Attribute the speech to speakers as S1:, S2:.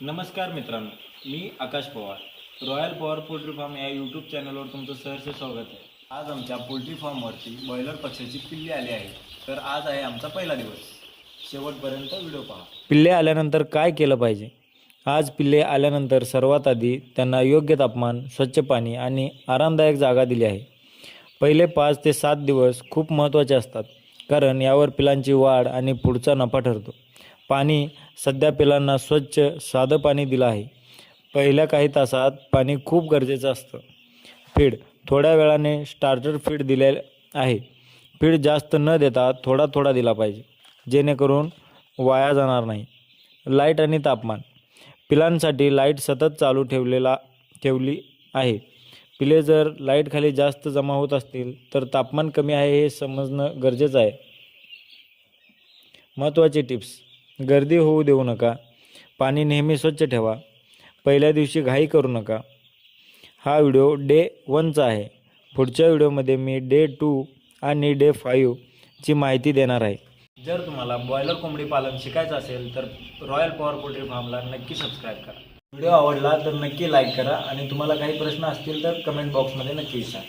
S1: नमस्कार मित्रांनो, मी Akash Pawar. Royal power poultry farm या यूट्यूब चॅनलवर तुमचं सहर्ष स्वागत आहे. आज आमच्या पोल्ट्री फार्मवरती बॉयलर पक्ष्याची पिल्ले आली आहे. तर आज आहे आमचा पहिला दिवस. शेवटपर्यंत व्हिडिओ पहा.
S2: पिल्ले आल्यानंतर काय केलं पाहिजे? आज पिल्ले आल्यानंतर सर्वात आधी त्यांना योग्य तापमान, स्वच्छ पाणी आणि आरामदायक जागा दिली आहे. पहिले 5 ते 7 दिवस खूप महत्त्वाचे असतात, कारण यावर पिलांची वाढ आणि पुढचा नफा ठरतो. पाणी सध्या पिलांना स्वच्छ साधं पाणी दिलं आहे. पहिल्या काही तासात पाणी खूप गरजेचं असतं. फीड थोड्या वेळाने स्टार्टर फीड दिले आहे. फीड जास्त न देता थोडा थोडा दिला पाहिजे, जेणेकरून वाया जाणार नाही. लाईट आणि तापमान. पिलांसाठी लाईट सतत चालू ठेवली आहे. पिले जर लाईटखाली जास्त जमा होत असतील तर तापमान कमी आहे हे समजणं गरजेचं आहे. महत्त्वाचे टिप्स: गर्दी होऊ देऊ नका. पाणी नेहमी स्वच्छ ठेवा. पहिल्या दिवशी घाई करू नका. हा व्हिडिओ डे 1चा आहे. पुढच्या व्हिडिओमध्ये मी डे 2 आणि डे 5 ची माहिती देणार आहे.
S1: जर तुम्हाला बॉयलर कोंबडी पालन शिकायचं असेल तर रॉयल पॉवर पोल्ट्री फार्मला नक्की सबस्क्राईब करा. व्हिडिओ आवडला तर नक्की लाईक करा आणि तुम्हाला काही प्रश्न असतील तर कमेंट बॉक्समध्ये नक्की विचारा.